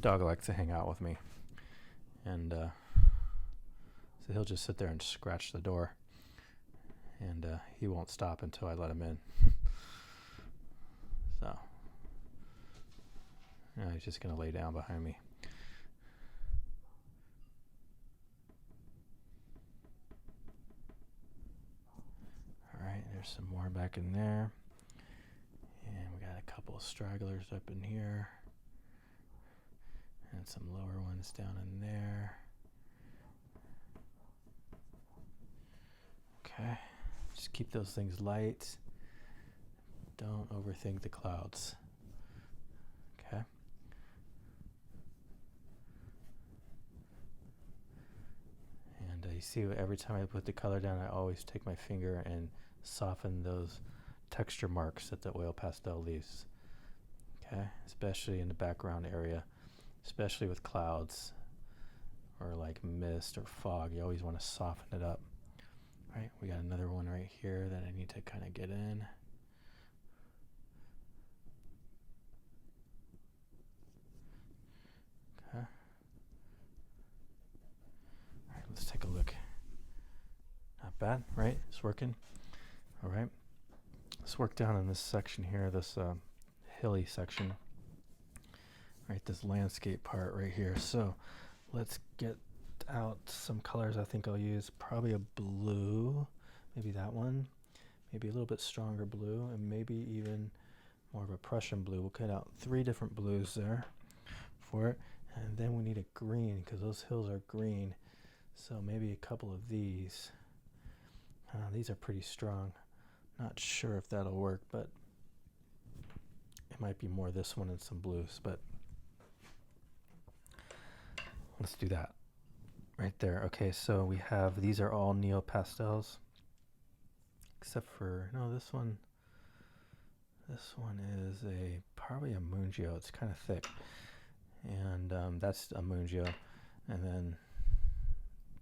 dog likes to hang out with me, and so he'll just sit there and scratch the door, and he won't stop until I let him in. So now he's just gonna lay down behind me. All right, there's some more back in there, and we got a couple of stragglers up in here, and some lower ones down in there. Okay, just keep those things light. Don't overthink the clouds. Okay. And you see, every time I put the color down, I always take my finger and soften those texture marks that the oil pastel leaves. Okay, especially in the background area, especially with clouds or like mist or fog. You always want to soften it up. All right, we got another one right here that I need to kind of get in. Okay. All right, let's take a look. Not bad, right? It's working. All right. Let's work down in this section here, this hilly section. Right, this landscape part right here. So let's get out some colors. I think I'll use probably a blue, maybe that one, maybe a little bit stronger blue, and maybe even more of a Prussian blue. We'll cut out 3 different blues there for it, and then we need a green because those hills are green, so maybe a couple of these. These are pretty strong. Not sure if that'll work, but it might be more this one and some blues, but let's do that. Right there. Okay, so we have, these are all NuPastels, except for, no, this one is probably a Mungio. It's kind of thick, and that's a Mungio, and then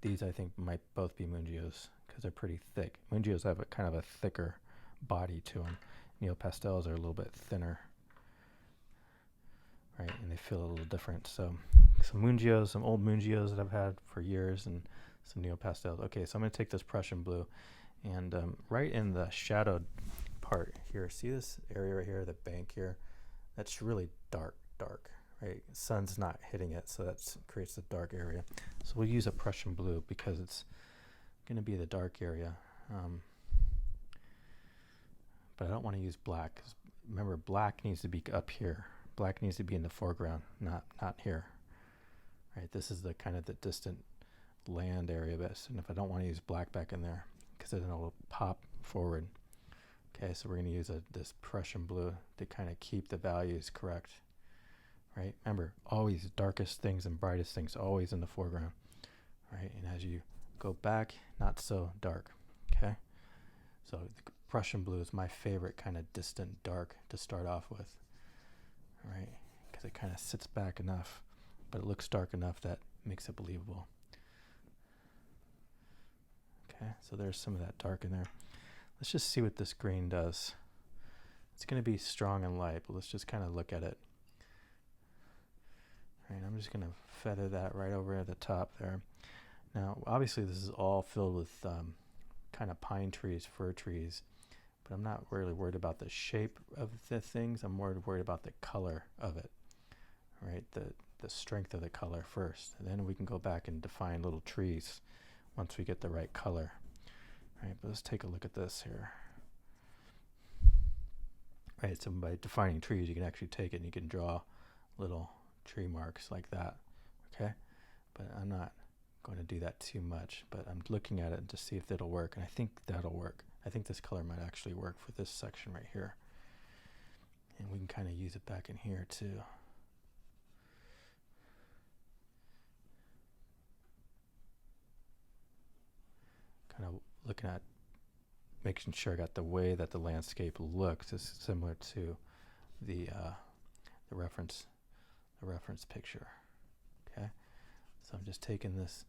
these I think might both be Mungios because they're pretty thick. Mungios have a kind of a thicker body to them. NuPastels are a little bit thinner, right, and they feel a little different. So some Mungios, some old Mungios that I've had for years, and some NuPastels. Okay, so I'm going to take this Prussian blue, and right in the shadowed part here, see this area right here, the bank here? That's really dark, right? Sun's not hitting it, so that creates the dark area. So we'll use a Prussian blue because it's going to be the dark area. But I don't want to use black, 'cause remember, black needs to be up here. Black needs to be in the foreground, not here. Right, this is the kind of the distant land area best, and if I don't want to use black back in there, because then it'll pop forward. Okay, so we're going to use this Prussian blue to kind of keep the values correct. Right, remember, always darkest things and brightest things always in the foreground. Right, and as you go back, not so dark. Okay, so the Prussian blue is my favorite kind of distant dark to start off with. Right, because it kind of sits back enough, but it looks dark enough that makes it believable. Okay, so there's some of that dark in there. Let's just see what this green does. It's going to be strong and light, but let's just kind of look at it. All right, I'm just going to feather that right over at the top there. Now, obviously, this is all filled with kind of pine trees, fir trees, but I'm not really worried about the shape of the things. I'm more worried about the color of it, right? The strength of the color first, and then we can go back and define little trees once we get the right color. All right, but let's take a look at this here. Right, so by defining trees, you can actually take it and you can draw little tree marks like that. Okay, but I'm not going to do that too much, but I'm looking at it to see if it'll work, and I think that'll work. I think this color might actually work for this section right here, and we can kind of use it back in here too. Kind of looking at making sure I got the way that the landscape looks is similar to the reference picture. Okay, so I'm just taking this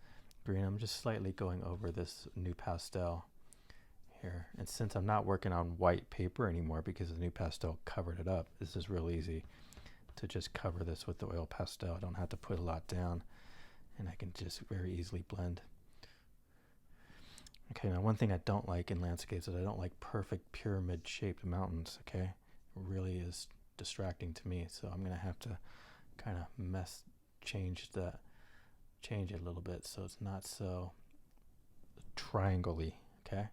green, I'm just slightly going over this NuPastel here, and since I'm not working on white paper anymore because the NuPastel covered it up, this is real easy to just cover this with the oil pastel. I don't have to put a lot down, and I can just very easily blend. Okay, now one thing I don't like in landscapes is I don't like perfect pyramid-shaped mountains, okay? It really is distracting to me, so I'm going to have to kind of change it a little bit so it's not so triangle-y, okay?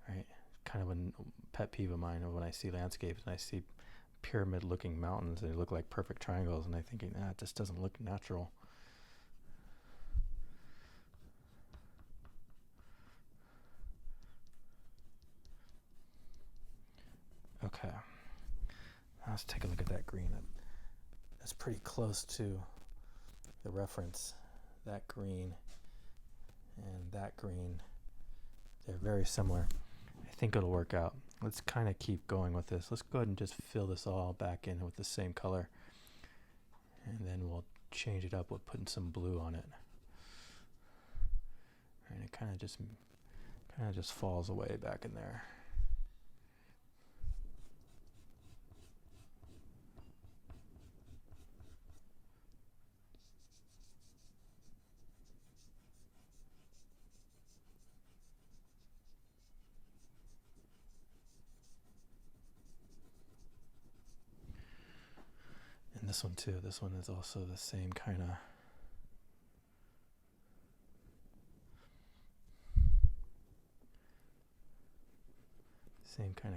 Right? Kind of a pet peeve of mine when I see landscapes and I see pyramid-looking mountains and they look like perfect triangles, and I'm thinking, it just doesn't look natural. Okay, now let's take a look at that green. That's pretty close to the reference. That green and that green, they're very similar. I think it'll work out. Let's kind of keep going with this. Let's go ahead and just fill this all back in with the same color, and then we'll change it up with putting some blue on it. And it kind of just falls away back in there. And this one too. This one is also the same kind of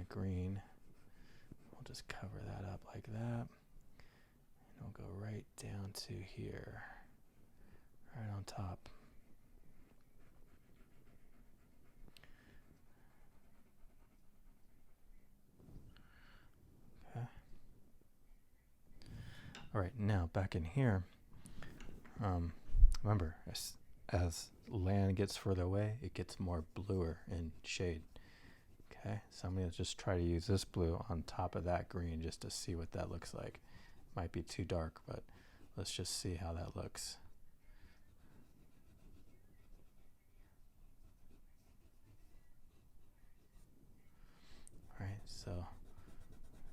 green. We'll just cover that up like that. And we'll go right down to here, right on top. Okay. All right, now back in here, remember, as land gets further away, it gets more bluer in shade. Okay, so I'm going to just try to use this blue on top of that green just to see what that looks like. Might be too dark, but let's just see how that looks. All right, so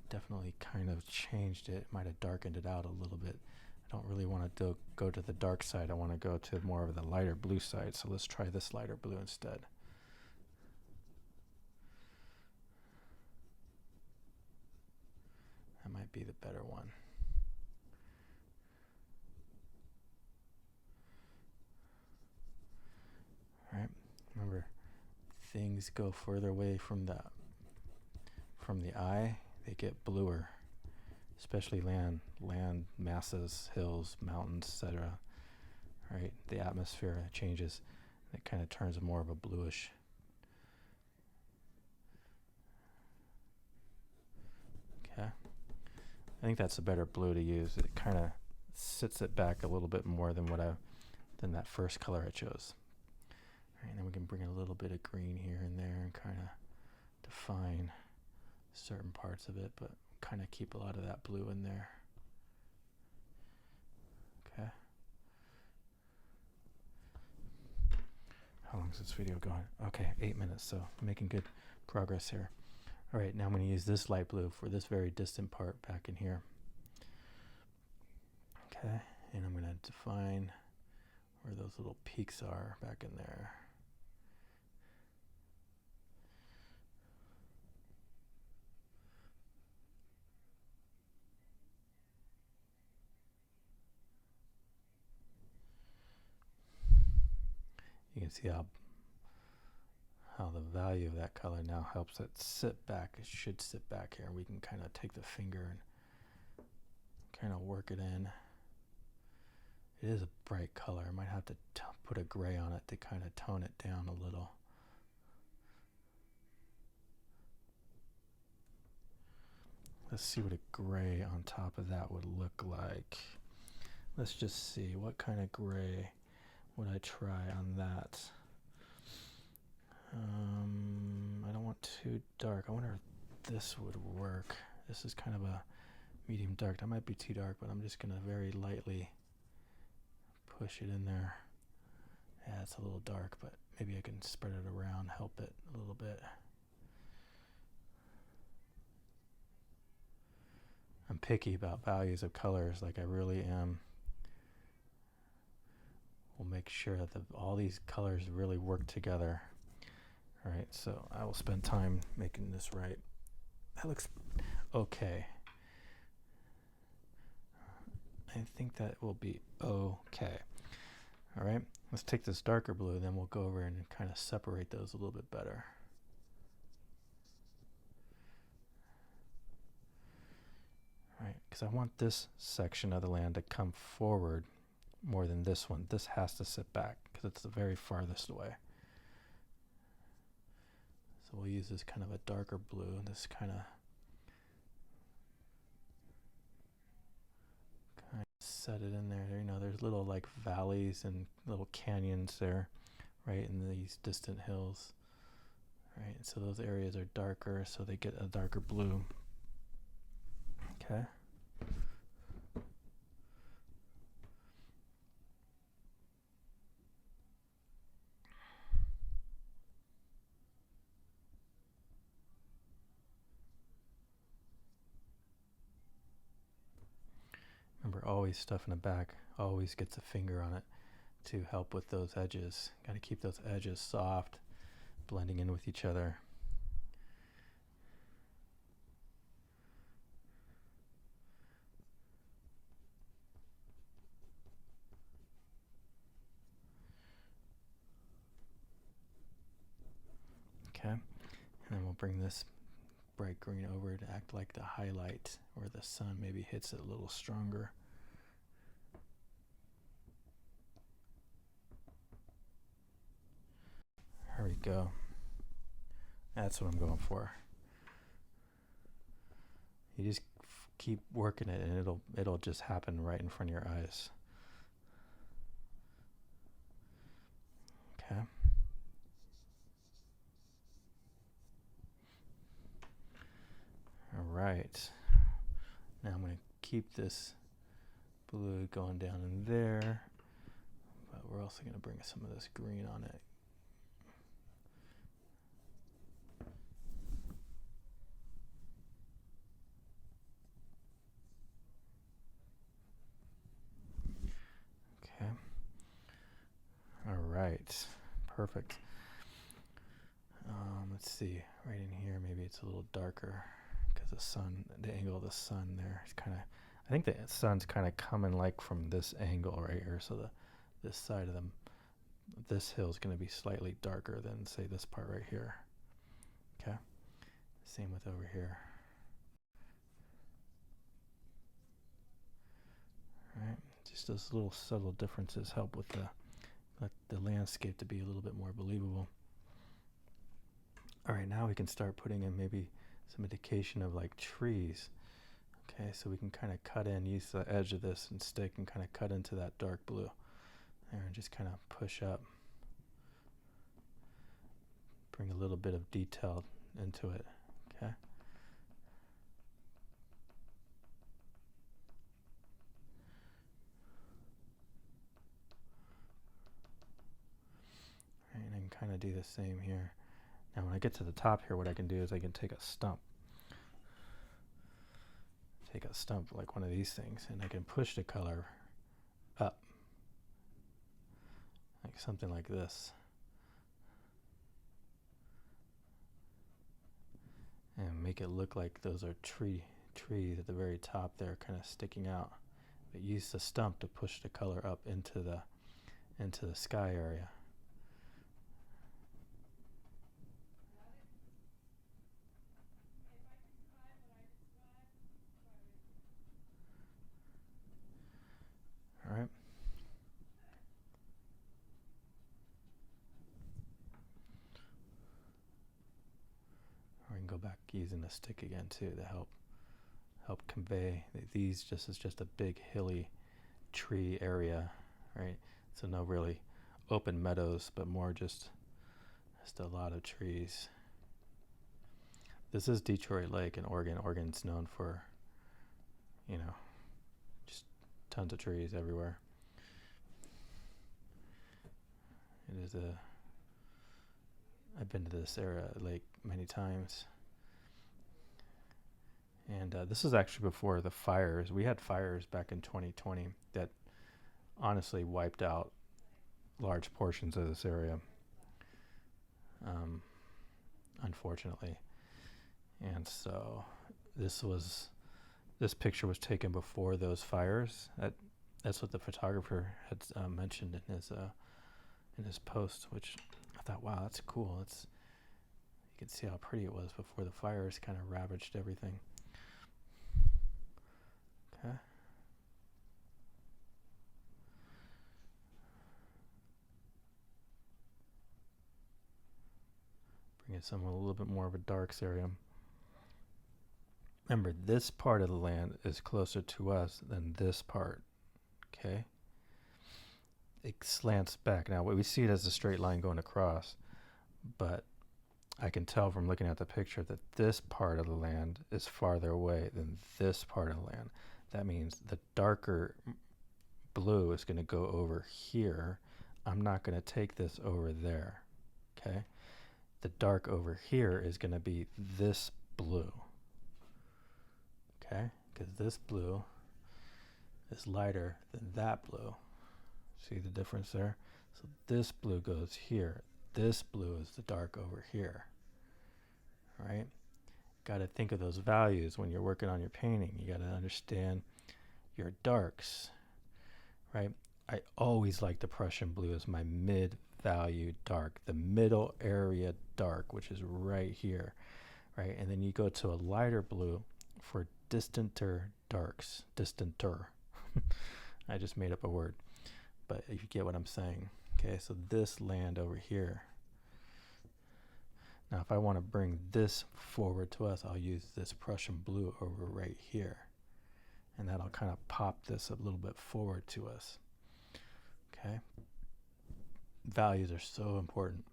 definitely kind of changed it. Might have darkened it out a little bit. I don't really want to go to the dark side. I want to go to more of the lighter blue side. So let's try this lighter blue instead. That might be the better one. All right. Remember, things go further away from the eye. They get bluer, especially land masses, hills, mountains, etc. Right? The atmosphere changes. It kind of turns more of a bluish. Okay. I think that's a better blue to use. It kind of sits it back a little bit more than than that first color I chose. All right, and then we can bring a little bit of green here and there and kind of define certain parts of it, but kind of keep a lot of that blue in there. Okay. How long is this video going? Okay, 8 minutes, so making good progress here. All right, now I'm going to use this light blue for this very distant part back in here. Okay, and I'm going to define where those little peaks are back in there. You can see how the value of that color now helps it sit back. It should sit back here. We can kind of take the finger and kind of work it in. It is a bright color. I might have to put a gray on it to kind of tone it down a little. Let's see what a gray on top of that would look like. Let's just see what kind of gray would I try on that. I don't want too dark. I wonder if this would work. This is kind of a medium dark. That might be too dark, but I'm just going to very lightly push it in there. Yeah, it's a little dark, but maybe I can spread it around, help it a little bit. I'm picky about values of colors, like I really am. We'll make sure that all these colors really work together. All right, so I will spend time making this right. That looks okay. I think that will be okay. All right, let's take this darker blue, then we'll go over and kind of separate those a little bit better. All right, because I want this section of the land to come forward more than this one. This has to sit back because it's the very farthest away. So we'll use this kind of a darker blue, this kind of set it in there. You know, there's little like valleys and little canyons there, right, in these distant hills, right? So those areas are darker, so they get a darker blue. Okay. Remember, always stuff in the back always gets a finger on it to help with those edges. Got to keep those edges soft, blending in with each other. Okay, and then we'll bring this bright green over to act like the highlight where the sun maybe hits it a little stronger. There we go. That's what I'm going for. You just keep working it and it'll just happen right in front of your eyes. Okay. All right. Now I'm going to keep this blue going down in there, but we're also going to bring some of this green on it. Okay. All right. Perfect. Let's see. Right in here, maybe it's a little darker because the angle of the sun there is kind of. I think the sun's kind of coming like from this angle right here, so this side of this hill is going to be slightly darker than, say, this part right here. Okay. Same with over here. All right. Just those little subtle differences help with the landscape to be a little bit more believable. All right, now we can start putting in maybe some indication of like trees. Okay, so we can kind of cut in, use the edge of this and stick and kind of cut into that dark blue there and just kind of push up. Bring a little bit of detail into it, okay? All right, and I can kind of do the same here. Now when I get to the top here, what I can do is I can take a stump like one of these things, and I can push the color up, like something like this. And make it look like those are trees at the very top there kind of sticking out. But use the stump to push the color up into the sky area. All right. Or we can go back using the stick again too to help convey these. Just is just a big hilly tree area, right? So no really open meadows, but more just a lot of trees. This is Detroit Lake in Oregon. Oregon's known for, just tons of trees everywhere. I've been to this lake many times. And this is actually before the fires. We had fires back in 2020 that honestly wiped out large portions of this area, unfortunately. And so this picture was taken before those fires. That's what the photographer had mentioned in his post, which I thought, wow, that's cool. You can see how pretty it was before the fires kind of ravaged everything. Okay. Bring in some a little bit more of a darks area. Remember, this part of the land is closer to us than this part. Okay. It slants back. Now, we see it as a straight line going across, but I can tell from looking at the picture that this part of the land is farther away than this part of the land. That means the darker blue is going to go over here. I'm not going to take this over there. Okay. The dark over here is going to be this blue. Okay. Because this blue is lighter than that blue. See the difference there? So this blue goes here. This blue is the dark over here. All right? Got to think of those values when you're working on your painting. You got to understand your darks, right? I always like the Prussian blue as my mid-value dark, the middle area dark, which is right here, right? And then you go to a lighter blue for distanter darks. Distanter. I just made up a word, but you get what I'm saying. Okay, so this land over here. Now, if I want to bring this forward to us, I'll use this Prussian blue over right here. And that'll kind of pop this a little bit forward to us. Okay? Values are so important.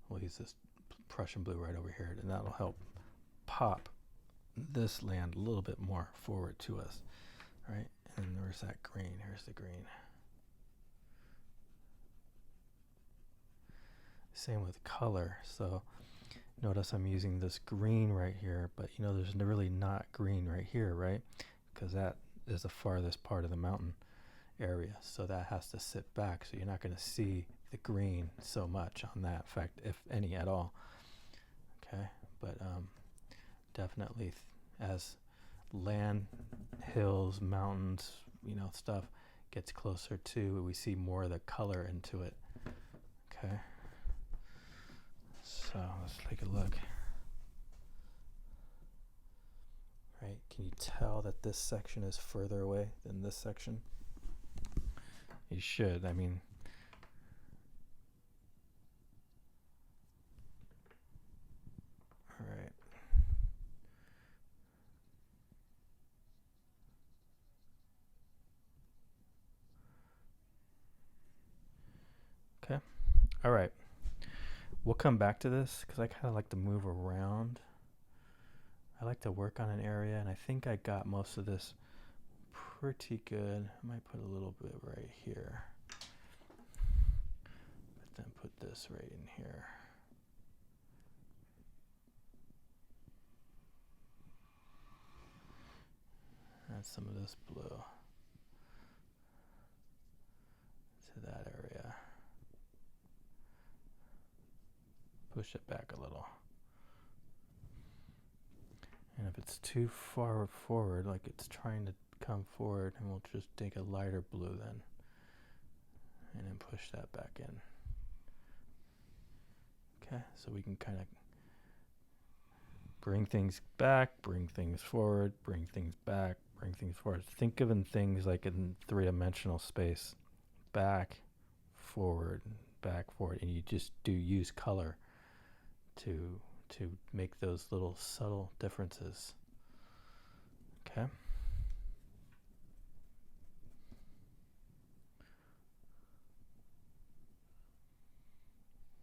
We'll use this Prussian blue right over here, and that'll help pop this land a little bit more forward to us. Right? And where's that green? Here's the green. Same with color. So notice I'm using this green right here, but you know there's really not green right here, right? Because that is the farthest part of the mountain area. So that has to sit back. So you're not going to see the green so much on that, in fact, if any at all. Okay, but definitely as land, hills, mountains, you know, stuff gets closer to, we see more of the color into it. Okay. So let's take a look. Right, can you tell that this section is further away than this section? You should, I mean, all right. Okay, all right. We'll come back to this because I kind of like to move around. I like to work on an area, and I think I got most of this pretty good. I might put a little bit right here, but then put this right in here. Add some of this blue to that area. Push it back a little. And if it's too far forward, like it's trying to come forward, and we'll just take a lighter blue then. And then push that back in. Okay, so we can kind of bring things back, bring things forward, bring things back, bring things forward. Think of things like in three-dimensional space. Back, forward, and you just do use color to make those little subtle differences. Okay.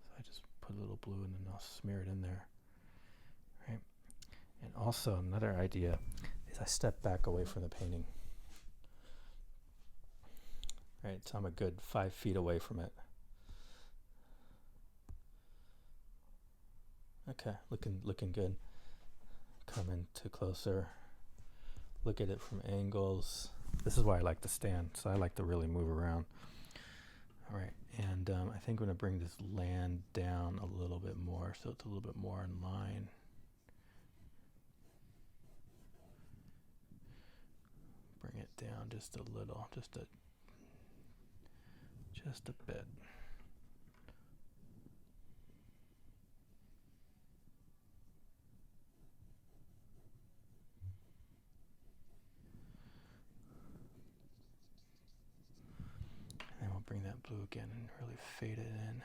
So I just put a little blue and then I'll smear it in there. Right. And also another idea is I step back away from the painting. Right, so I'm a good 5 feet away from it. Okay, looking good. Come in too closer. Look at it from angles. This is why I like to stand, so I like to really move around. All right, and I think I'm gonna bring this land down a little bit more, so it's a little bit more in line. Bring it down just a little, just a bit. And then we'll bring that blue again and really fade it in.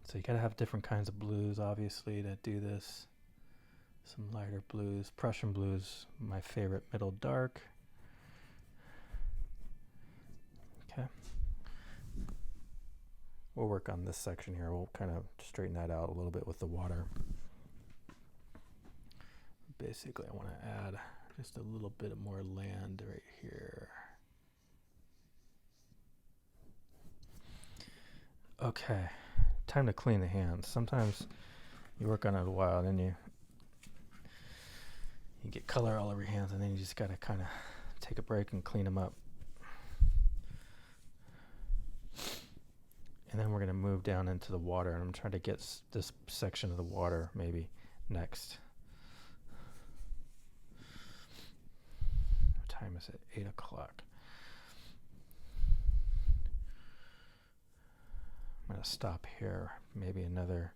So you gotta have different kinds of blues, obviously, to do this. Some lighter blues. Prussian blues, my favorite, middle dark. Okay. We'll work on this section here. We'll kind of straighten that out a little bit with the water. Basically, I want to add just a little bit more land right here. Okay, time to clean the hands. Sometimes you work on it a while, and then you get color all over your hands, and then you just gotta kind of take a break and clean them up. And then we're gonna move down into the water, and I'm trying to get this section of the water maybe next. What time is it? 8 o'clock. I'm gonna stop here, maybe another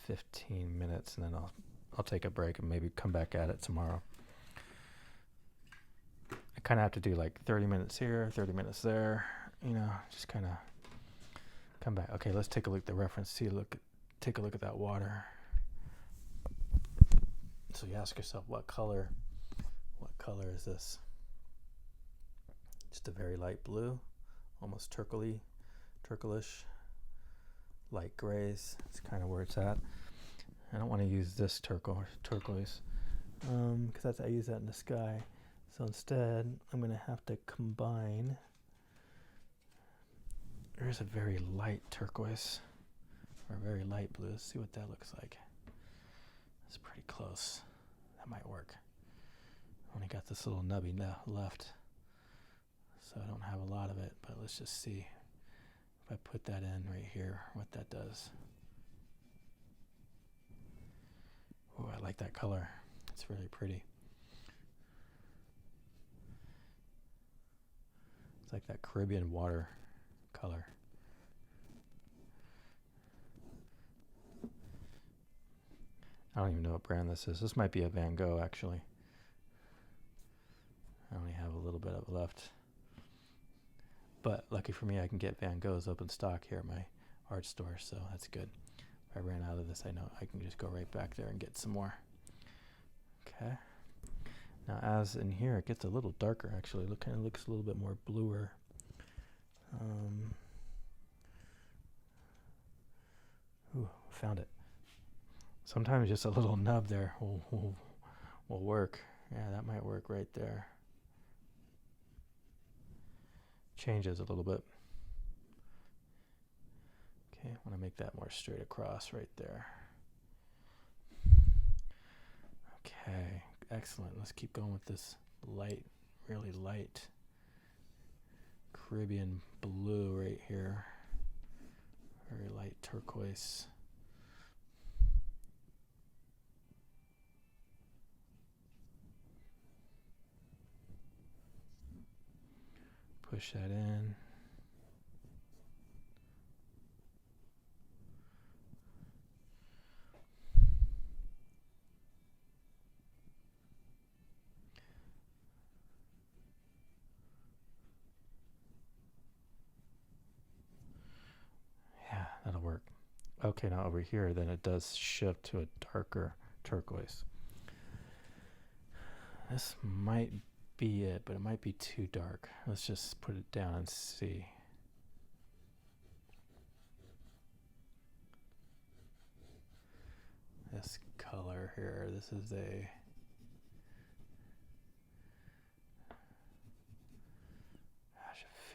15 minutes, and then I'll take a break and maybe come back at it tomorrow. I kind of have to do like 30 minutes here, 30 minutes there, you know, just kind of come back. Okay, let's take a look at the reference. Take a look at that water. So you ask yourself, what color is this? Just a very light blue, almost turquoise, light grays. It's kind of where it's at. I don't want to use this turquoise because I use that in the sky. So instead, I'm going to have to combine. There's a very light turquoise or a very light blue. Let's see what that looks like. It's pretty close. That might work. Only got this little nubby left, so I don't have a lot of it, but let's just see if I put that in right here, what that does. Oh, I like that color. It's really pretty. It's like that Caribbean water color. I don't even know what brand this is. This might be a Van Gogh, actually. I only have a little bit of it left. But lucky for me, I can get Van Goghs open stock here at my art store, so that's good. If I ran out of this, I know I can just go right back there and get some more. Okay. Now, as in here, it gets a little darker, actually. It kind of looks a little bit more bluer. Ooh, found it. Sometimes just a little nub there will work. Yeah, that might work right there. Changes a little bit. Okay, I want to make that more straight across right there. Okay, excellent. Let's keep going with this light, really light Caribbean blue right here. Very light turquoise. Push that in. Yeah, that'll work. Okay, now over here, then it does shift to a darker turquoise. This might be it, but it might be too dark. Let's just put it down and see. This color here, this is a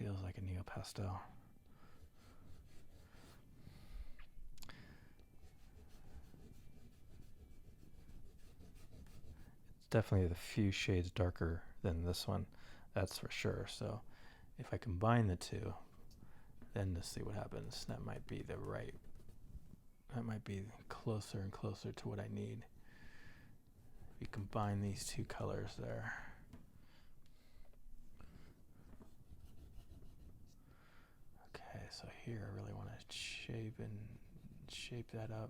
feels like a NuPastel. It's definitely a few shades darker than this one, that's for sure. So if I combine the two, then let's see what happens. That might be closer and closer to what I need. If you combine these two colors there. Okay, so here I really want to shape that up.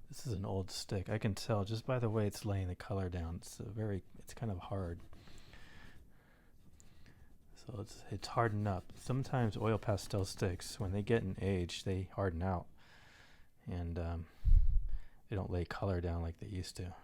This is an old stick. I can tell just by the way it's laying the color down. It's kind of hard. So it's hardened up. Sometimes oil pastel sticks, when they get in age, they harden out, and they don't lay color down like they used to.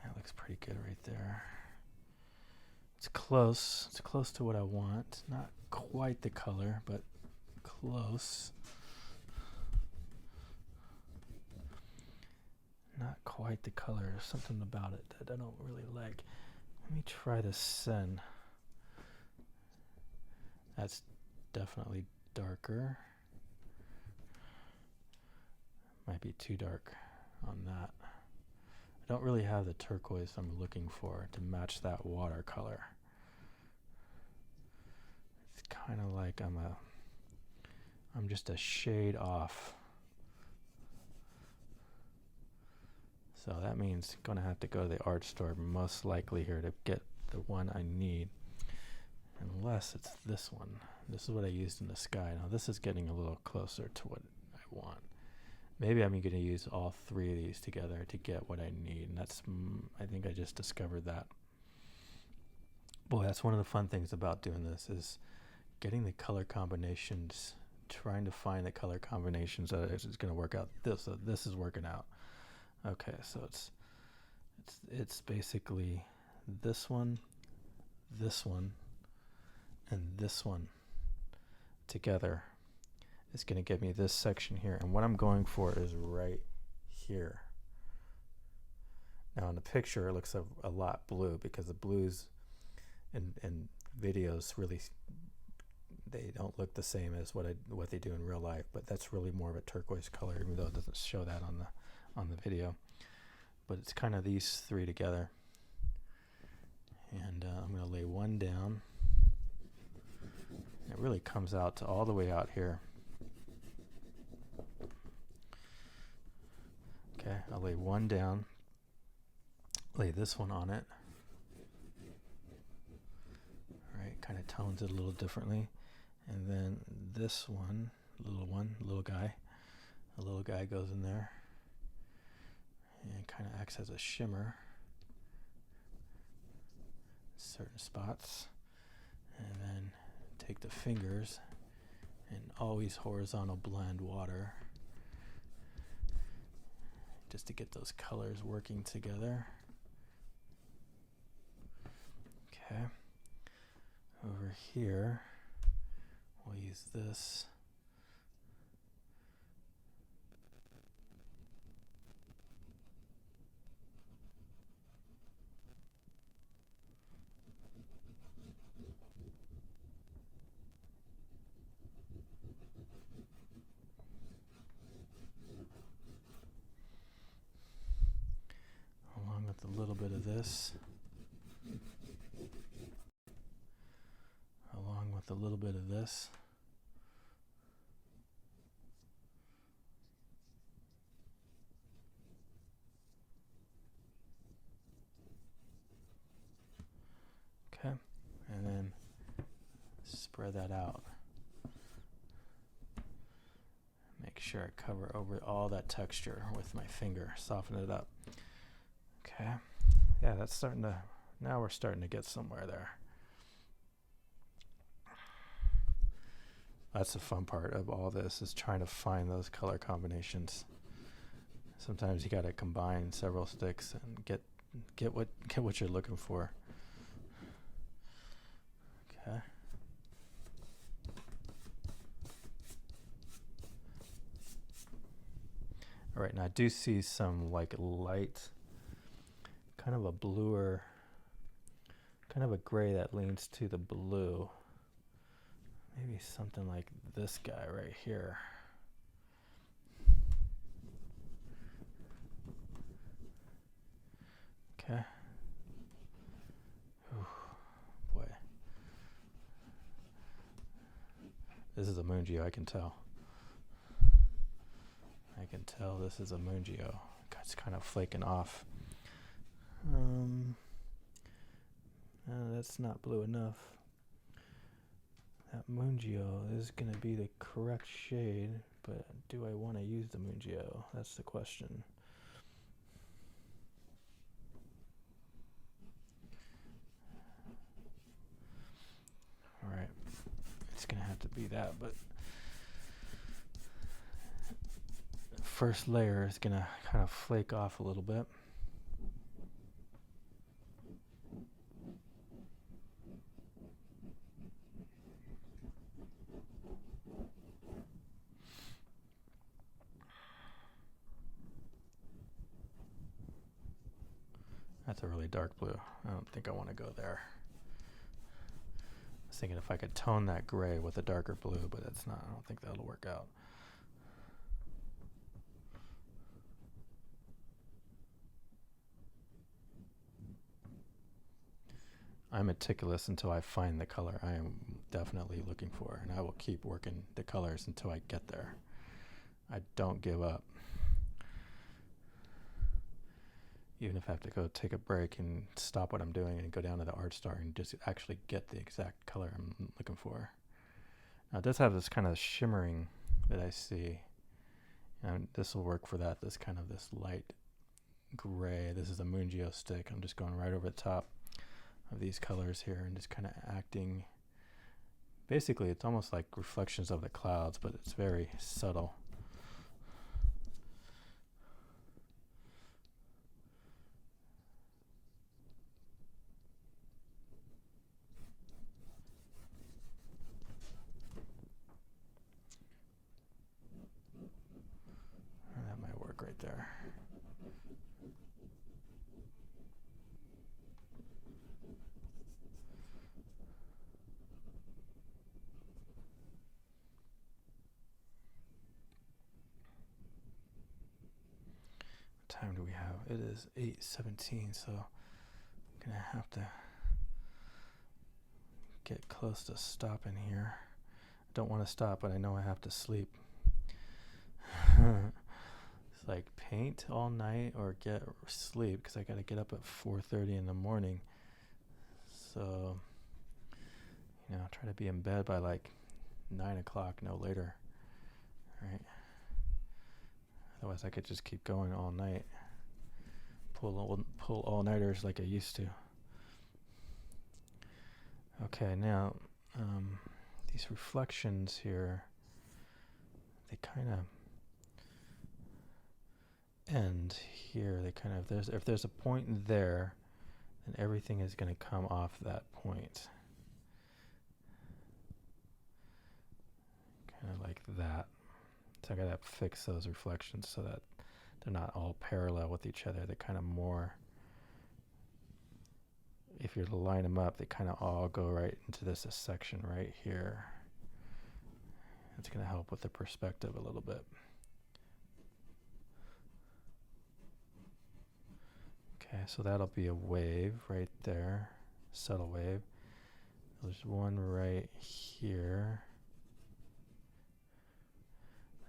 That looks pretty good right there. It's close. It's close to what I want. Not quite the color, but close. Not quite the color. There's something about it that I don't really like. Let me try the Sen. That's definitely darker. Might be too dark on that. I don't really have the turquoise I'm looking for to match that watercolor. It's kind of like I'm just a shade off. So that means I'm gonna have to go to the art store most likely here to get the one I need. Unless it's this one. This is what I used in the sky. Now this is getting a little closer to what I want. Maybe I'm going to use all three of these together to get what I need. And that's, I think I just discovered that. Boy, that's one of the fun things about doing this is getting the color combinations, trying to find the color combinations that is going to work out. This is working out. Okay, so it's basically this one, and this one together. It's going to give me this section here, and what I'm going for is right here. Now in the picture it looks a lot blue because the blues in videos really, they don't look the same as what they do in real life, but that's really more of a turquoise color, even though it doesn't show that on the video. But it's kind of these three together, and I'm going to lay one down. It really comes out to all the way out here. Okay, I'll lay one down, lay this one on it. All right, kind of tones it a little differently. And then this one, a little guy goes in there and kind of acts as a shimmer in certain spots. And then take the fingers and always horizontal blend water, just to get those colors working together. Okay. Over here, we'll use this. Along with a little bit of this. Along with a little bit of this. Okay, and then spread that out. Make sure I cover over all that texture with my finger, soften it up. Okay, yeah, that's starting to, now we're starting to get somewhere there. That's the fun part of all this, is trying to find those color combinations. Sometimes you gotta combine several sticks and get what you're looking for. Okay. All right, now I do see some like light, kind of a bluer, kind of a gray that leans to the blue. Maybe something like this guy right here. Okay. Ooh, boy. This is a moon geo, I can tell. I can tell this is a moon geo. It's kind of flaking off. That's not blue enough. That moon geo is going to be the correct shade, but do I want to use the moon geo? That's the question. All right, it's going to have to be that, but the first layer is going to kind of flake off a little bit. That's a really dark blue. I don't think I want to go there. I was thinking if I could tone that gray with a darker blue, but it's not. I don't think that'll work out. I'm meticulous until I find the color I am definitely looking for, and I will keep working the colors until I get there. I don't give up. Even if I have to go take a break and stop what I'm doing and go down to the art star and just actually get the exact color I'm looking for. Now it does have this kind of shimmering that I see, and this will work for that. This kind of this light gray. This is a moon geo stick. I'm just going right over the top of these colors here and just kind of acting. Basically, it's almost like reflections of the clouds, but it's very subtle. That might work right there. What time do we have? It is 8:17, so I'm gonna have to get close to stopping here. I don't want to stop, but I know I have to sleep. It's like paint all night or get sleep, because I got to get up at 4:30 in the morning. So, try to be in bed by like 9 o'clock, no later. Right? Otherwise, I could just keep going all night. Pull all-nighters like I used to. Okay, now these reflections here, they kind of end here. They kind of, if there's a point there, then everything is going to come off that point. Kind of like that. So I got to fix those reflections so that they're not all parallel with each other. They're kind of more, if you're to line them up, they kind of all go right into this section right here. It's going to help with the perspective a little bit. Okay, so that'll be a wave right there, subtle wave. There's one right here.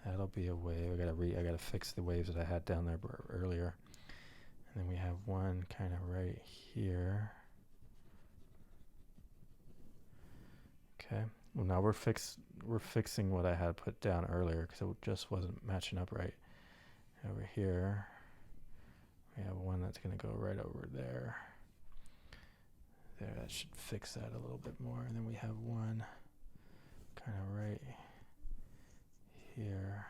That'll be a wave. I gotta fix the waves that I had down there earlier. And then we have one kind of right here. Okay. Well, now we're fixing what I had put down earlier because it just wasn't matching up right. Over here, we have one that's going to go right over there. There, that should fix that a little bit more. And then we have one kind of right here.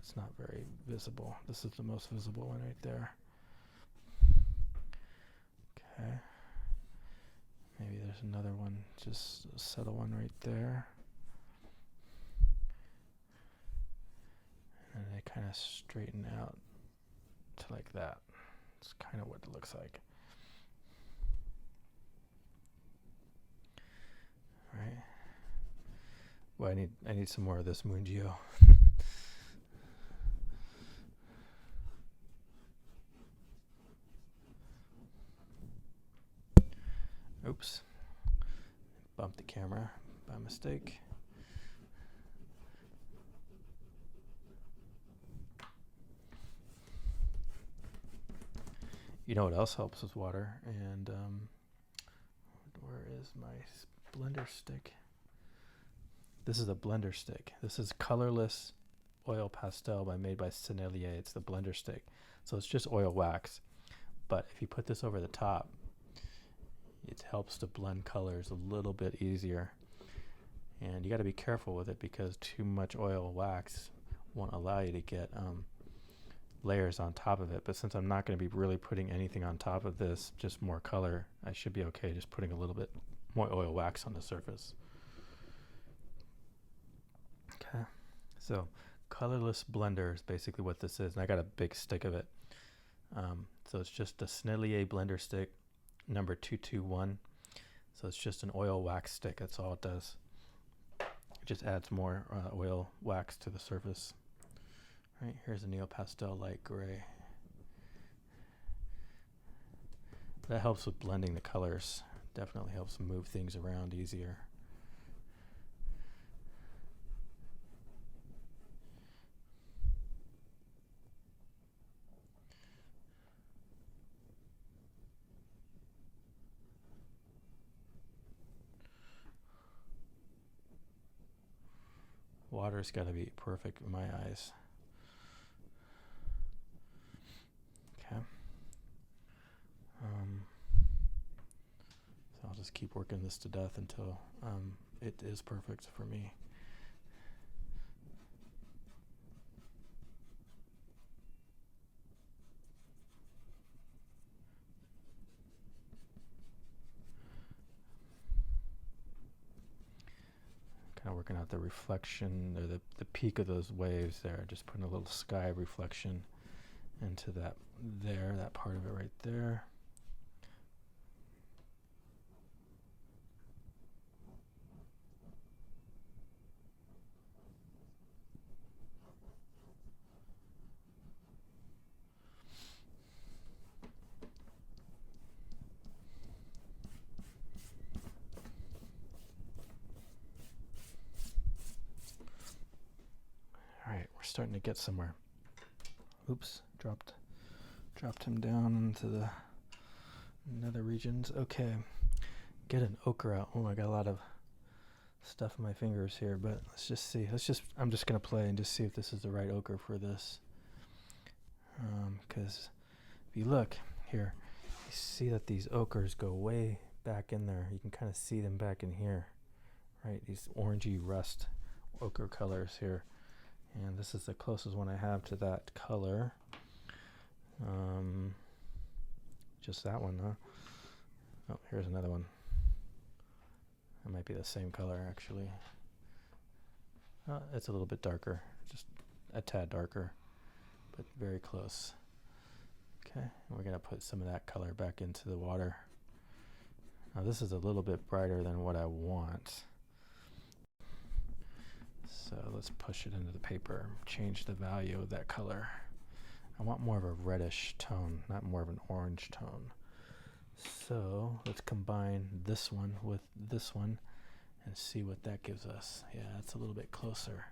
it's not very visible. This is the most visible one right there. Okay. Maybe there's another one, just a subtle one right there. And they kind of straighten out to like that. It's kind of what it looks like. All right. Well, I need some more of this Moon Geo. Oops. Bumped the camera by mistake. You know what else helps with water? And where is my blender stick? This is a blender stick. This is colorless oil pastel made by Sennelier. It's the blender stick. So it's just oil wax. But if you put this over the top, it helps to blend colors a little bit easier. And you got to be careful with it because too much oil wax won't allow you to get layers on top of it. But since I'm not going to be really putting anything on top of this, just more color, I should be okay just putting a little bit more oil wax on the surface. Okay, so colorless blender is basically what this is, and I got a big stick of it. So it's just a Sennelier blender stick, number 221. So it's just an oil wax stick. That's all it does. It just adds more oil wax to the surface. Right, here's a NuPastel light gray. That helps with blending the colors. Definitely helps move things around easier. Water's got to be perfect in my eyes. Okay. So I'll just keep working this to death until it is perfect for me. Kind of working out the reflection or the peak of those waves there, just putting a little sky reflection into that part of it right there. Starting to get somewhere. Oops, dropped him down into the nether regions. Okay, get an ochre out. Oh, I got a lot of stuff in my fingers here, but let's just see. I'm just gonna play and just see if this is the right ochre for this. Because if you look here, you see that these ochres go way back in there. You can kind of see them back in here, right? These orangey rust ochre colors here. And this is the closest one I have to that color. Just that one, huh? Oh, here's another one. That might be the same color, actually. It's a little bit darker, just a tad darker, but very close. Okay, and we're gonna put some of that color back into the water. Now this is a little bit brighter than what I want. So let's push it into the paper, change the value of that color. I want more of a reddish tone, not more of an orange tone. So let's combine this one with this one and see what that gives us. Yeah, that's a little bit closer.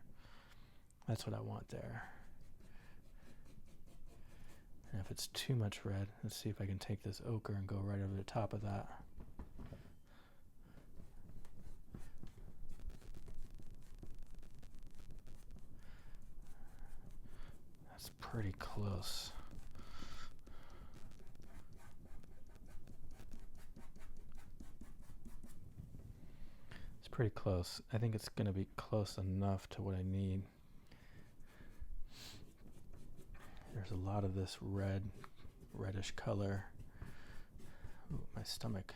That's what I want there. And if it's too much red, let's see if I can take this ochre and go right over the top of that. Pretty close. It's pretty close. I think it's going to be close enough to what I need. a lot of this reddish color. Ooh, my stomach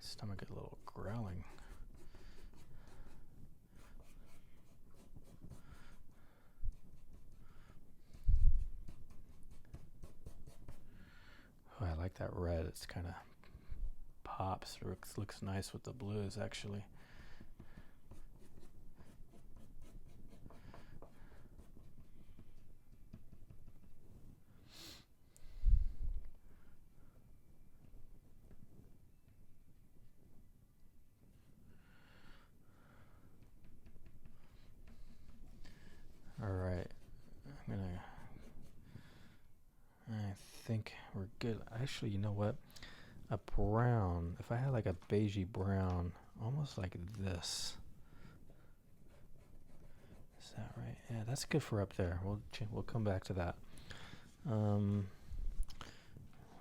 is a little growling. Oh, I like that red. It's kind of pops. Looks nice with the blues, actually. Alright, I think we're good. Actually, you know what? A brown, if I had like a beigey brown, almost like this. Is that right? Yeah, that's good for up there. We'll come back to that. What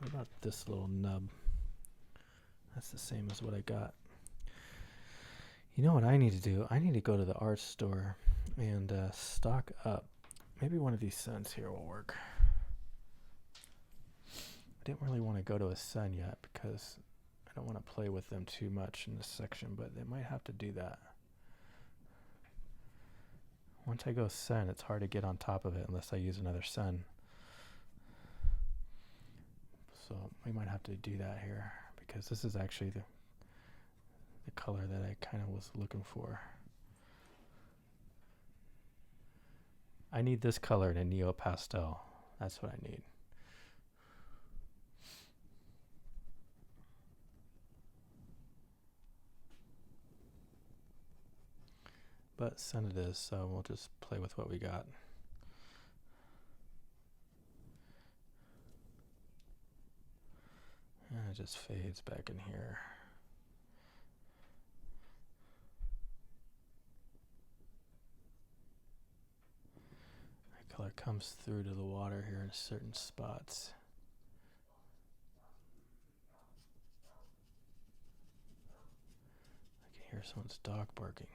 about this little nub? That's the same as what I got. You know what I need to do? I need to go to the art store and stock up. Maybe one of these scents here will work. I didn't really want to go to a sun yet because I don't want to play with them too much in this section, but they might have to do that. Once I go sun, it's hard to get on top of it unless I use another sun. So we might have to do that here because this is actually the color that I kind of was looking for. I need this color in NuPastel. That's what I need. But sun it is, so we'll just play with what we got. And it just fades back in here. That color comes through to the water here in certain spots. I can hear someone's dog barking.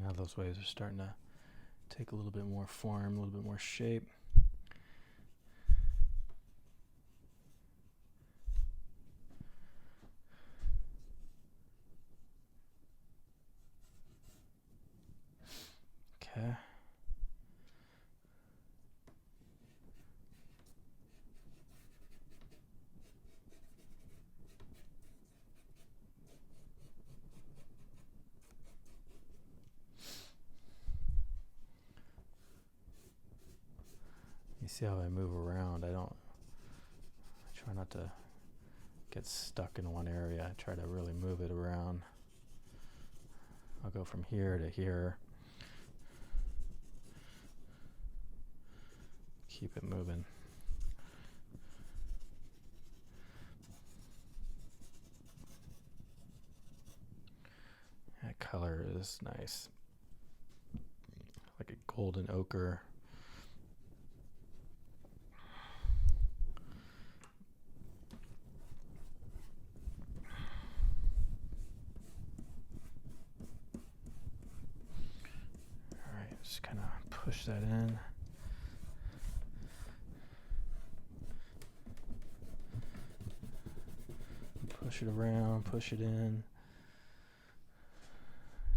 Now those waves are starting to take a little bit more form, a little bit more shape. Okay. You see how I move around? I try not to get stuck in one area. I try to really move it around. I'll go from here to here. Keep it moving. That color is nice. Like a golden ochre. Alright, just kind of push that in. Push it around, push it in.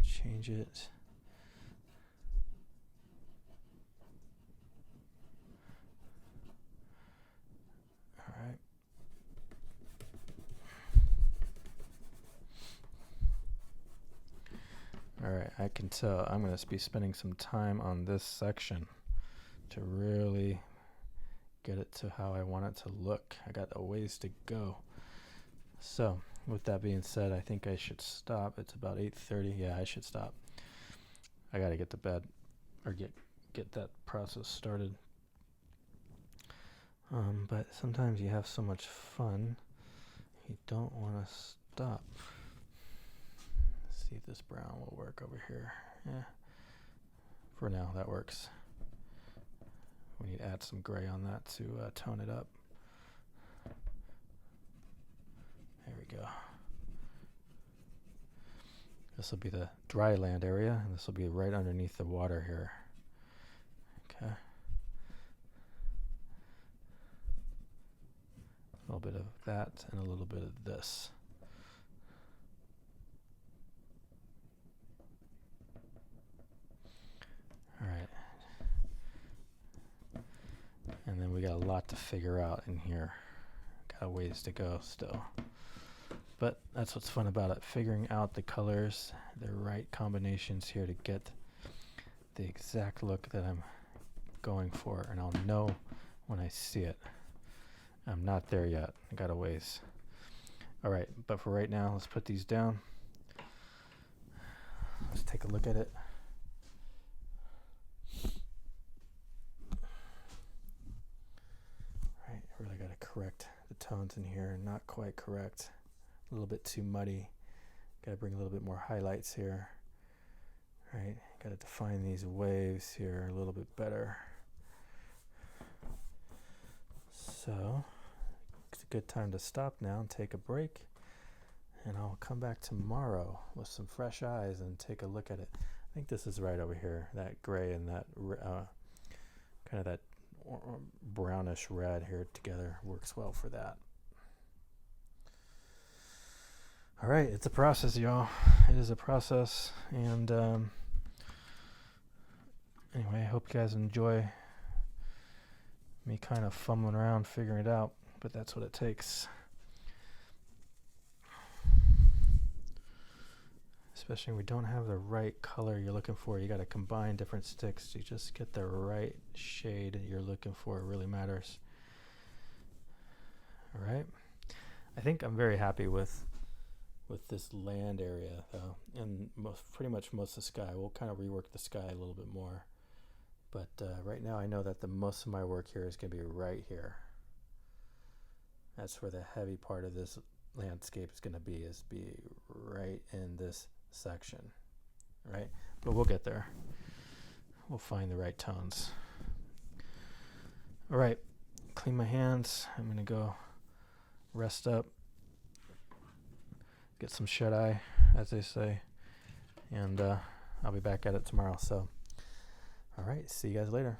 Change it. Alright. Alright, I can tell I'm going to be spending some time on this section to really get it to how I want it to look. I got a ways to go. So, with that being said, I think I should stop. It's about 8:30. Yeah, I should stop. I got to get to bed or get that process started. But sometimes you have so much fun, you don't want to stop. Let's see if this brown will work over here. Yeah. For now, that works. When you need to add some gray on that to tone it up. There we go. This will be the dry land area, and this will be right underneath the water here. Okay. A little bit of that and a little bit of this. All right. And then we got a lot to figure out in here. Got a ways to go still. But that's what's fun about it, figuring out the colors, the right combinations here to get the exact look that I'm going for, and I'll know when I see it. I'm not there yet. I got a ways. All right, but for right now, let's put these down. Let's take a look at it. All right, I really got to correct the tones in here. Not quite correct. A little bit too muddy. Got to bring a little bit more highlights here. All right, got to define these waves here a little bit better. So it's a good time to stop now and take a break, and I'll come back tomorrow with some fresh eyes and take a look at it. I think this is right over here. That gray and that kind of that brownish red here together works well for that. All right, it's a process, y'all. It is a process, and anyway, I hope you guys enjoy me kind of fumbling around figuring it out, but that's what it takes. Especially when we don't have the right color you're looking for. You got to combine different sticks to just get the right shade you're looking for. It really matters. All right. I think I'm very happy with this land area though, and pretty much most of the sky. We'll kind of rework the sky a little bit more, but right now I know that the most of my work here is going to be right here. That's where the heavy part of this landscape is going to be right in this section, right? But we'll get there. We'll find the right tones. All right, clean my hands. I'm going to go rest up, get some shut-eye, as they say, and I'll be back at it tomorrow. So, all right, see you guys later.